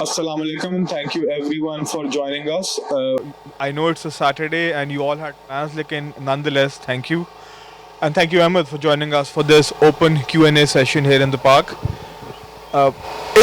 Assalamu alaikum and thank you everyone for joining us. I know it's a Saturday and you all had plans, lekin nonetheless, thank you. And thank you, Ahmed, for joining us for this open Q&A session here in the park.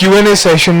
Q&A session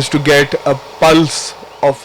is to get a pulse of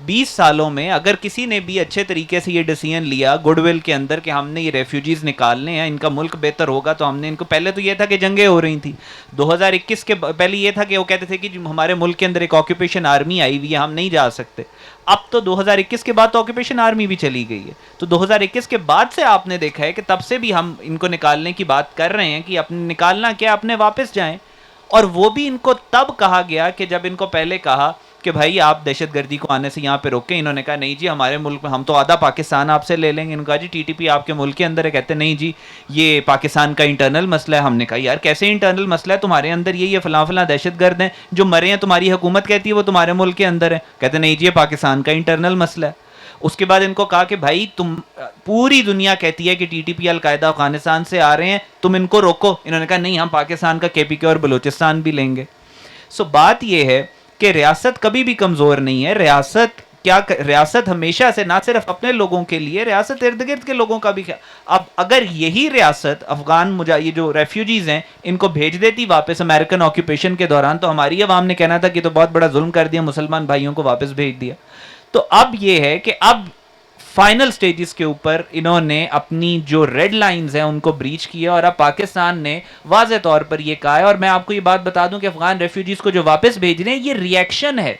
20 سالوں میں اگر کسی نے بھی اچھے طریقے سے یہ ڈیسیژن لیا گڈ ول کے اندر کہ ہم نے یہ ریفیوجیز نکالنے ہیں, ان کا ملک بہتر ہوگا, تو ہم نے ان کو, پہلے تو یہ تھا کہ جنگیں ہو رہی تھیں 2021 کے پہلے یہ تھا کہ وہ کہتے تھے کہ ہمارے ملک کے اندر ایک آکوپیشن آرمی آئی ہوئی ہے, ہم نہیں جا سکتے. اب تو 2021 کے بعد تو آکوپیشن آرمی بھی چلی گئی ہے, تو 2021 کے بعد سے آپ نے دیکھا ہے کہ تب سے بھی ہم ان کو نکالنے کی بات کر رہے ہیں کہ اپنے نکالنا کیا, اپنے واپس جائیں. اور وہ بھی ان کو تب کہا گیا کہ جب ان کو پہلے کہا کہ بھائی آپ دہشت گردی کو آنے سے یہاں پہ روکیں, انہوں نے کہا نہیں جی ہمارے ملک میں ہم تو آدھا پاکستان آپ سے لے لیں گے. انہوں نے کہا جی ٹی ٹی پی آپ کے ملک کے اندر ہے, کہتے نہیں جی یہ پاکستان کا انٹرنل مسئلہ ہے. ہم نے کہا یار کیسے انٹرنل مسئلہ ہے, تمہارے اندر یہ فلاں فلاں دہشت گرد ہیں جو مرے ہیں, تمہاری حکومت کہتی ہے وہ تمہارے ملک کے اندر ہے. کہتے نہیں جی یہ پاکستان کا انٹرنل مسئلہ ہے. اس کے بعد ان کو کہا کہ بھائی تم, پوری دنیا کہتی ہے کہ ٹی ٹی پی القاعدہ افغانستان سے آ رہے ہیں, تم ان کو روکو. انہوں نے کہا نہیں ہم پاکستان کا کے پی کے اور بلوچستان بھی لیں گے. سو بات یہ ہے کہ ریاست کبھی بھی کمزور نہیں ہے. ریاست ہمیشہ سے نہ صرف اپنے لوگوں کے لیے, ریاست ارد گرد کے لوگوں کا بھی. اب اگر یہی ریاست افغان یہ جو ریفیوجیز ہیں ان کو بھیج دیتی واپس امریکن آکوپیشن کے دوران, تو ہماری عوام نے کہنا تھا کہ تو بہت بڑا ظلم کر دیا, مسلمان بھائیوں کو واپس بھیج دیا. تو اب یہ ہے کہ اب فائنل سٹیجز کے اوپر انہوں نے اپنی جو ریڈ لائنز ہیں ان کو بریچ کیا, اور اب پاکستان نے واضح طور پر یہ کہا ہے. اور میں آپ کو یہ بات بتا دوں کہ افغان ریفیوجیز کو جو واپس بھیج رہے ہیں یہ ری ایکشن ہے,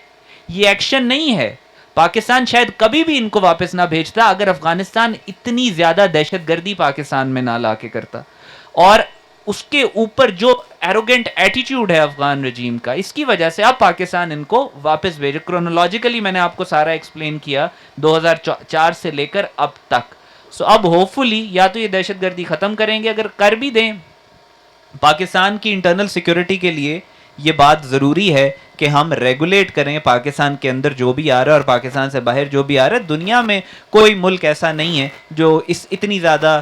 یہ ایکشن نہیں ہے. پاکستان شاید کبھی بھی ان کو واپس نہ بھیجتا اگر افغانستان اتنی زیادہ دہشت گردی پاکستان میں نہ لا کے کرتا. اور اس کے اوپر جو ایروگنٹ ایٹیٹیوڈ ہے افغان رجیم کا, اس کی وجہ سے اب پاکستان ان کو واپس بھیجے. کرونالوجیکلی میں نے آپ کو سارا ایکسپلین کیا 2004 سے لے کر اب تک. سو اب ہوپ فلی یا تو یہ دہشت گردی ختم کریں گے, اگر کر بھی دیں پاکستان کی انٹرنل سیکورٹی کے لیے یہ بات ضروری ہے کہ ہم ریگولیٹ کریں پاکستان کے اندر جو بھی آ رہا ہے اور پاکستان سے باہر جو بھی آ رہا ہے. دنیا میں کوئی ملک ایسا نہیں ہے جو اتنی زیادہ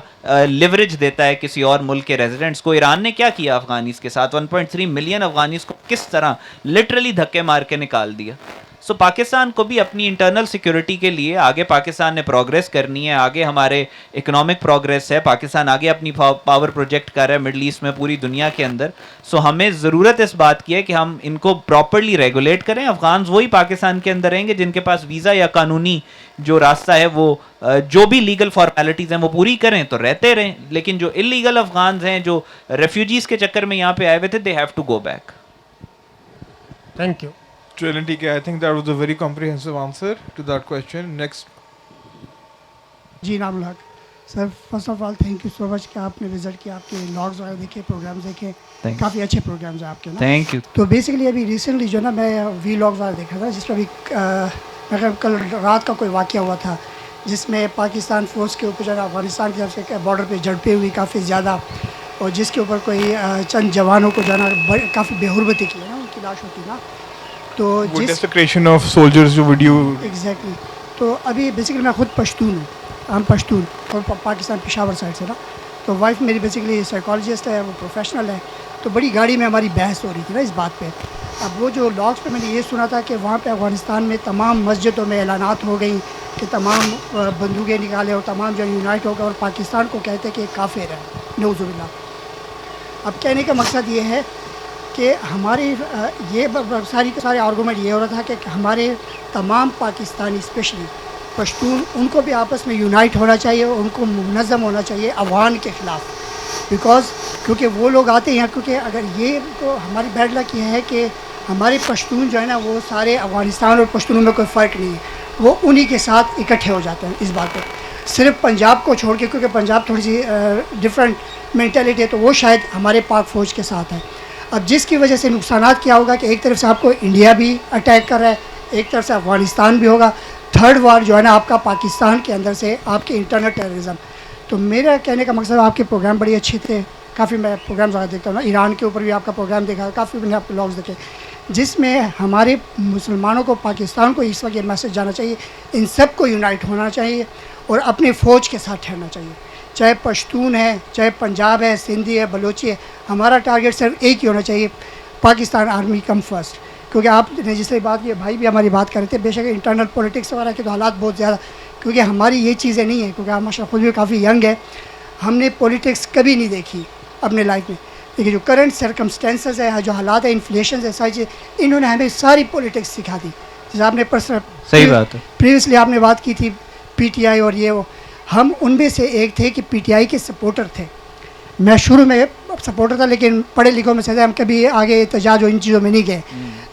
لیوریج دیتا ہے کسی اور ملک کے ریزیڈنٹس کو. ایران نے کیا کیا افغانیز کے ساتھ, 1.3 ملین افغانیز کو کس طرح لٹرلی دھکے مار کے نکال دیا. سو پاکستان کو بھی اپنی انٹرنل سیکورٹی کے لیے آگے پاکستان نے پروگریس کرنی ہے, آگے ہمارے اکنامک پروگریس ہے, پاکستان آگے اپنی پاور پروجیکٹ کر رہا ہے مڈل ایسٹ میں, پوری دنیا کے اندر. سو ہمیں ضرورت اس بات کی ہے کہ ہم ان کو پراپرلی ریگولیٹ کریں. افغانز وہی پاکستان کے اندر رہیں گے جن کے پاس ویزا یا قانونی جو راستہ ہے وہ جو بھی لیگل فارمیلٹیز ہیں وہ پوری کریں تو رہتے رہیں, لیکن جو انلیگل افغانز ہیں جو ریفیوجیز کے چکر میں یہاں پہ آئے ہوئے تھے, they have to go back. Thank you. Trinity, I think that was a very comprehensive answer to that question. Next. جی Naam ul Haq sir, first of all thank you so much کہ آپ نے وزٹ کیا, آپ کے لاگز وغیرہ دیکھے, پروگرامز دیکھے, کافی اچھے پروگرامز ہیں آپ کے نا. Thank you. تو بیسکلی ابھی ریسنٹلی جو نا میں وی لاگز وغیرہ دیکھا تھا, جس میں ابھی کل رات کا کوئی واقعہ ہوا تھا جس میں پاکستان فورس کے اوپر جو ہے افغانستان کی طرف سے بارڈر پہ جھڑپیں ہوئی کافی زیادہ, اور جس کے اوپر کوئی چند جوانوں کو جو ہے نا کافی بے حرمتی کی ہے نا, ان کی لاش ہوتی نا. تو desecration of soldiers جو ویڈیو ایگزیکٹلی. تو ابھی بیسکلی میں خود پشتون ہوں, ہم پشتون اور پاکستان پشاور سائڈ سے نا. تو وائف میری بیسکلی سائیکالوجسٹ ہے, وہ پروفیشنل ہے. تو بڑی گاڑی میں ہماری بحث ہو رہی تھی نا اس بات پہ. اب وہ جو لاگس پہ میں نے یہ سنا تھا کہ وہاں پہ افغانستان میں تمام مسجدوں میں اعلانات ہو گئیں کہ تمام بندوقیں نکالے اور تمام جو یونائٹ ہو گئے, اور پاکستان کو کہتے کہ کافر ہے, نعوذ باللہ. اب کہنے کا مقصد یہ ہے کہ ہماری یہ سارے آرگومنٹ یہ ہو رہا تھا کہ ہمارے تمام پاکستانی اسپیشلی پشتون, ان کو بھی آپس میں یونائٹ ہونا چاہیے, ان کو منظم ہونا چاہیے افغان کے خلاف. کیونکہ وہ لوگ آتے ہیں, کیونکہ اگر یہ تو ہماری بیڈ لک یہ ہے کہ ہمارے پشتون جو ہے نا وہ سارے افغانستان اور پشتونوں میں کوئی فرق نہیں ہے, وہ انہی کے ساتھ اکٹھے ہو جاتے ہیں اس بات پہ. صرف پنجاب کو چھوڑ کے, کیونکہ پنجاب تھوڑی سی ڈفرینٹ مینٹیلٹی ہے, تو وہ شاید ہمارے پاک فوج کے ساتھ ہے. اب جس کی وجہ سے نقصانات کیا ہوگا کہ ایک طرف سے آپ کو انڈیا بھی اٹیک کر رہا ہے, ایک طرف سے افغانستان بھی ہوگا, تھرڈ وار جو ہے نا آپ کا پاکستان کے اندر سے آپ کے انٹرنل ٹیررزم. تو میرا کہنے کا مقصد, آپ کے پروگرام بڑے اچھے تھے, کافی میں پروگرام زیادہ دیکھتا ہوں نا, ایران کے اوپر بھی آپ کا پروگرام دیکھا, کافی میں نے آپ کے لاگز دیکھے, جس میں ہمارے مسلمانوں کو, پاکستان کو اس وقت یہ میسج جانا چاہیے, ان سب کو یونائٹ ہونا چاہیے اور اپنے فوج کے ساتھ ٹھہرنا چاہیے. چاہے پشتون ہے, چاہے پنجاب ہے, سندھی ہے, بلوچی ہے, ہمارا ٹارگیٹ صرف ایک ہی ہونا چاہیے, پاکستان آرمی کم فرسٹ. کیونکہ آپ نے جس طرح بات کی, بھائی بھی ہماری بات کر رہے تھے, بے شک انٹرنل پولیٹکس وغیرہ کے تو حالات بہت زیادہ, کیونکہ ہماری یہ چیزیں نہیں ہیں, کیونکہ ہم ماشاء اللہ خود بھی کافی ینگ ہے, ہم نے پولیٹکس کبھی نہیں دیکھی اپنے لائف میں. لیکن جو کرنٹ سرکمسٹینسز ہے, جو حالات ہیں, انفلیشنز ہے, ساری چیز, انہوں نے ہمیں ساری پولیٹکس سکھا دی. جیسے آپ نے صحیح بات ہے. پریویسلی آپ نے بات کی تھی پی ٹی آئی اور یہ وہ, ہم ان میں سے ایک تھے کہ پی ٹی آئی کے سپورٹر تھے. میں شروع میں سپورٹر تھا, لیکن پڑھے لکھوں میں سے ہم کبھی آگے احتجاج اور ان چیزوں میں نہیں گئے.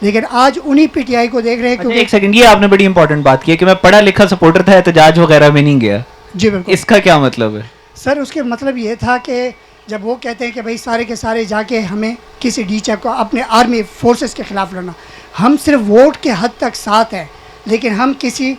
لیکن آج انہی پی ٹی آئی کو دیکھ رہے ہیں کیونکہ ایک سیکنڈ, یہ آپ نے بڑی امپورٹنٹ بات کی ہے کہ میں پڑھا لکھا سپورٹر تھا, احتجاج وغیرہ میں نہیں گیا. جی بالکل. اس کا کیا مطلب ہے سر اس کے مطلب یہ تھا کہ جب وہ کہتے ہیں کہ بھائی سارے کے سارے جا کے ہمیں کسی ڈی چیک کو اپنے آرمی فورسز کے خلاف لڑنا, ہم صرف ووٹ کے حد تک ساتھ ہیں, لیکن ہم کسی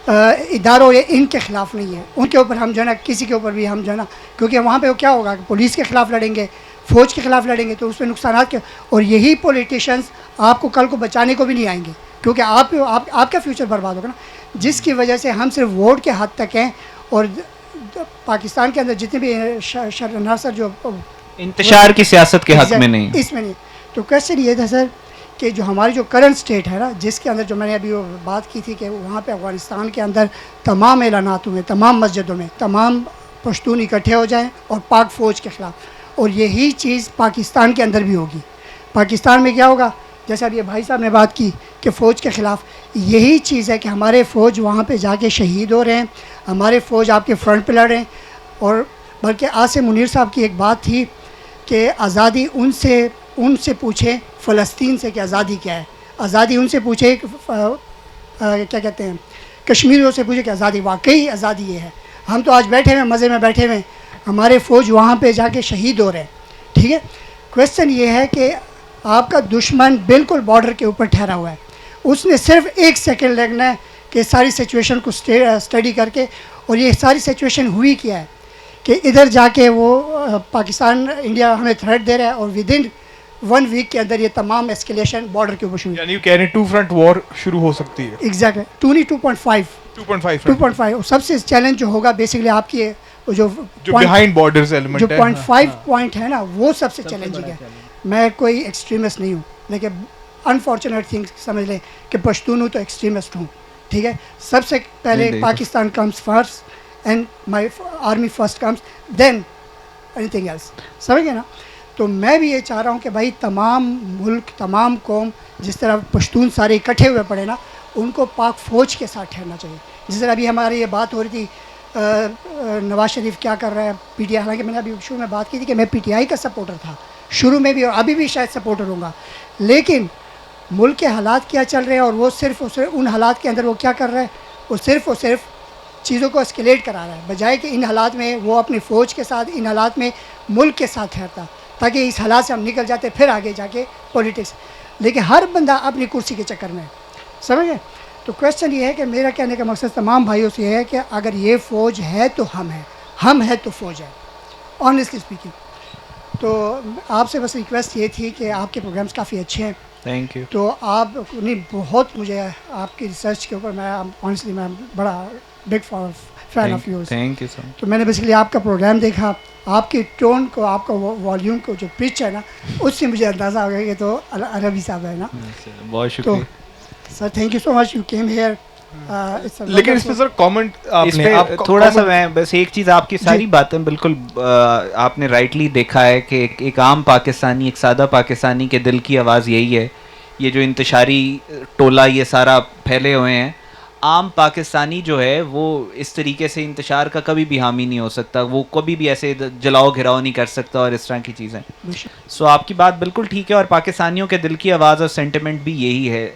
اداروں یا ان کے خلاف نہیں ہیں. ان کے اوپر ہم جو ہے نا کسی کے اوپر بھی ہم جو ہے نا, کیونکہ وہاں پہ وہ کیا ہوگا کہ پولیس کے خلاف لڑیں گے, فوج کے خلاف لڑیں گے, تو اس میں نقصانات کے, اور یہی پولیٹیشینس آپ کو کل کو بچانے کو بھی نہیں آئیں گے, کیونکہ آپ کا فیوچر برباد ہوگا نا. جس کی وجہ سے ہم صرف ووٹ کے حد تک ہیں. اور پاکستان کے اندر جتنے بھی عناصر جو انتشار کی سیاست کے حق میں نہیں, اس میں نہیں. تو کویسچن یہ تھا سر کہ جو ہماری جو کرنٹ اسٹیٹ ہے نا, جس کے اندر جو میں نے ابھی وہ بات کی تھی کہ وہاں پہ افغانستان کے اندر تمام اعلاناتوں میں, تمام مسجدوں میں تمام پشتون اکٹھے ہو جائیں اور پاک فوج کے خلاف, اور یہی چیز پاکستان کے اندر بھی ہوگی. پاکستان میں کیا ہوگا, جیسے ابھی بھائی صاحب نے بات کی کہ فوج کے خلاف, یہی چیز ہے کہ ہمارے فوج وہاں پہ جا کے شہید ہو رہے ہیں, ہمارے فوج آپ کے فرنٹ پہ لڑ رہے ہیں. اور بلکہ عاصم منیر صاحب کی ایک بات تھی کہ آزادی ان سے پوچھیں فلسطین سے کہ آزادی کیا ہے, آزادی ان سے پوچھے کیا کہتے ہیں کشمیریوں سے پوچھے کہ آزادی واقعی آزادی یہ ہے. ہم تو آج بیٹھے ہوئے مزے میں بیٹھے ہوئے, ہمارے فوج وہاں پہ جا کے شہید ہو رہے ہیں. ٹھیک ہے, کویسچن یہ ہے کہ آپ کا دشمن بالکل بارڈر کے اوپر ٹھہرا ہوا ہے, اس نے صرف 1 سیکنڈ لگنا ہے کہ ساری سچویشن کو اسٹڈی کر کے, اور یہ ساری سچویشن ہوئی کیا ہے کہ ادھر جا کے وہ پاکستان انڈیا ہمیں تھریٹ دے رہا ہے, اور ود ان 1 ویک کے اندر یہ تمام ایسکیلیشن بارڈر کے اوپر شروع, یعنی کہہ رہے ہیں 2 فرنٹ وار شروع ہو سکتی ہے. ایگزیکٹ 2.5 سب سے چیلنج جو ہوگا بیسکلی آپ کی جو بیہائنڈ بارڈرز ایلیمنٹ جو ہے, 0.5 پوائنٹ ہے نا, وہ سب سے چیلنجنگ ہے. میں کوئی ایکسٹریمسٹ نہیں ہوں, لیکن انفارچونیٹ تھنگ سمجھ لیں کہ پشتون ہوں تو ایکسٹریمسٹ ہوں. ٹھیک ہے, سب سے پہلے Pakistan comes first and my army first comes then any thing else, سمجھ گئے نا. تو میں بھی یہ چاہ رہا ہوں کہ بھائی تمام ملک, تمام قوم, جس طرح پشتون سارے اکٹھے ہوئے پڑے نا, ان کو پاک فوج کے ساتھ ٹھہرنا چاہیے. جس طرح ابھی ہماری یہ بات ہو رہی تھی نواز شریف کیا کر رہا ہے پی ٹی آئی, حالانکہ میں نے ابھی شروع میں بات کی تھی کہ میں پی ٹی آئی کا سپورٹر تھا شروع میں بھی, اور ابھی بھی شاید سپورٹر ہوں گا, لیکن ملک کے حالات کیا چل رہے ہیں, اور وہ صرف ان حالات کے اندر وہ کیا کر رہا ہے, وہ صرف چیزوں کو اسکیلیٹ کرا رہا ہے, بجائے کہ ان حالات میں وہ اپنی فوج کے ساتھ, ان حالات میں ملک کے ساتھ ٹھہرتا, تاکہ اس حالات سے ہم نکل جاتے پھر آگے جا کے پولیٹکس. لیکن ہر بندہ اپنی کرسی کے چکر میں, سمجھ گئے. تو کویسچن یہ ہے کہ میرا کہنے کا مقصد تمام بھائیوں سے یہ ہے کہ اگر یہ فوج ہے تو ہم ہے تو فوج ہے, آنیسٹلی اسپیکنگ. تو آپ سے بس ریکویسٹ یہ تھی کہ آپ کے پروگرامس کافی اچھے ہیں, تھینک یو. تو آپ بہت مجھے آپ کی ریسرچ کے اوپر میں آنیسٹلی میں بڑا big fan of yours. Thank you so much. تو میں نے بیسکلی آپ کا پروگرام دیکھا, آپ کی ٹون کو, آپ کا والیوم کو, جو پچ ہے نا, اس سے مجھے اندازہ ہو گیا کہ تو عربی صاحب ہے نا. بہت تو شکریہ sir thank you so much, you came here. لیکن اس پہ سر کامنٹ اس پہ تھوڑا سا میں بس ایک چیز, آپ کی ساری باتیں بالکل آپ نے رائٹلی دیکھا ہے کہ ایک عام پاکستانی, ایک سادہ پاکستانی کے دل کی آواز یہی ہے. یہ جو انتشاری ٹولہ یہ سارا پھیلے ہوئے ہیں, عام پاکستانی جو ہے وہ اس طریقے سے انتشار کا کبھی بھی حامی نہیں ہو سکتا, وہ کبھی بھی ایسے جلاؤ گھراؤ نہیں کر سکتا اور اس طرح کی چیزیں. سو آپ کی بات بالکل ٹھیک ہے, اور پاکستانیوں کے دل کی آواز اور سینٹیمنٹ بھی یہی ہے.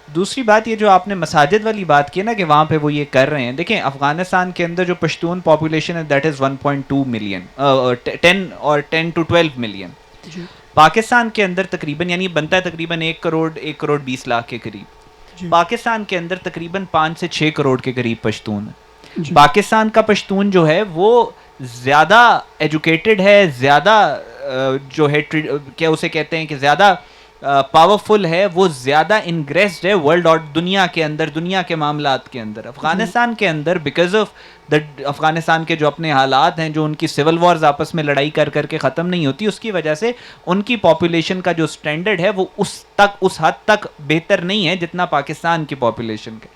دوسری بات یہ جو آپ نے مساجد والی بات کی نا کہ وہاں پہ وہ یہ کر رہے ہیں, دیکھیں افغانستان کے اندر جو پشتون پاپولیشن ہے that is 1.2 million, 10 to 12 million. Pakistan کے اندر تقریباً, یعنی بنتا ہے تقریباً 1 کروڑ 20 لاکھ کے قریب. پاکستان کے اندر تقریباً 5 سے 6 کروڑ کے قریب پشتون ہے. پاکستان کا پشتون جو ہے وہ زیادہ ایجوکیٹڈ ہے, زیادہ جو ہے کیا اسے کہتے ہیں کہ زیادہ پاورفل ہے, وہ زیادہ انگریسڈ ہے ورلڈ اور دنیا کے اندر, دنیا کے معاملات کے اندر. افغانستان کے اندر بیکاز آف افغانستان کے جو اپنے حالات ہیں, جو ان کی سول وارز آپس میں لڑائی کر کر کے ختم نہیں ہوتی, اس کی وجہ سے ان کی پاپولیشن کا جو سٹینڈرڈ ہے وہ اس حد تک بہتر نہیں ہے جتنا پاکستان کی پاپولیشن کے.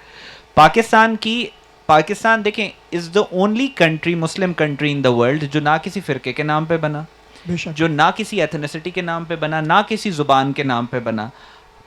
پاکستان دیکھیں is the only country, Muslim country in the world جو نہ کسی فرقے کے نام پہ بنا, جو نہ کسی ایتھنیسٹی کے نام پہ بنا, نہ کسی زبان کے نام پہ بنا.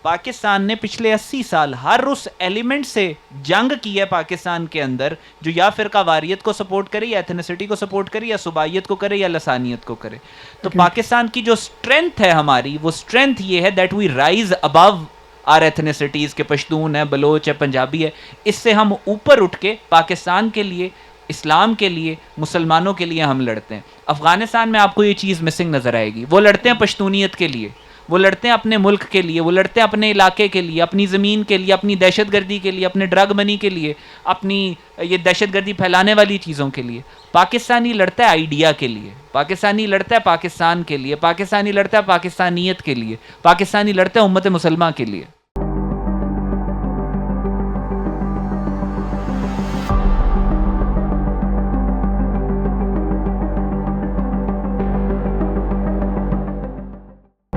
پاکستان نے پچھلے 80 سال ہر اس ایلیمنٹ سے جنگ کی ہے پاکستان کے اندر جو یا فرقہ واریت کو سپورٹ کرے یا ایتھنیسٹی کو سپورٹ کرے یا صوبائیت کو کرے یا لسانیت کو کرے. تو پاکستان کی جو اسٹرینتھ ہے ہماری, وہ اسٹرینتھ یہ ہے that we rise above our ethnicities, کے پشتون ہے, بلوچ ہے, پنجابی ہے, اس سے ہم اوپر اٹھ کے پاکستان کے لیے, اسلام کے لیے, مسلمانوں کے لیے ہم لڑتے ہیں. افغانستان میں آپ کو یہ چیز مسنگ نظر آئے گی. وہ لڑتے ہیں پشتونیت کے لیے, وہ لڑتے ہیں اپنے ملک کے لیے, وہ لڑتے ہیں اپنے علاقے کے لیے, اپنی زمین کے لیے, اپنی دہشت گردی کے لیے, اپنے ڈرگ منی کے لیے, اپنی یہ دہشت گردی پھیلانے والی چیزوں کے لیے. پاکستانی لڑتا ہے آئیڈیا کے لیے, پاکستانی لڑتا ہے پاکستان کے لیے, پاکستانی لڑتا ہے پاکستانیت کے لیے, پاکستانی لڑتا ہے امت مسلمہ کے لیے.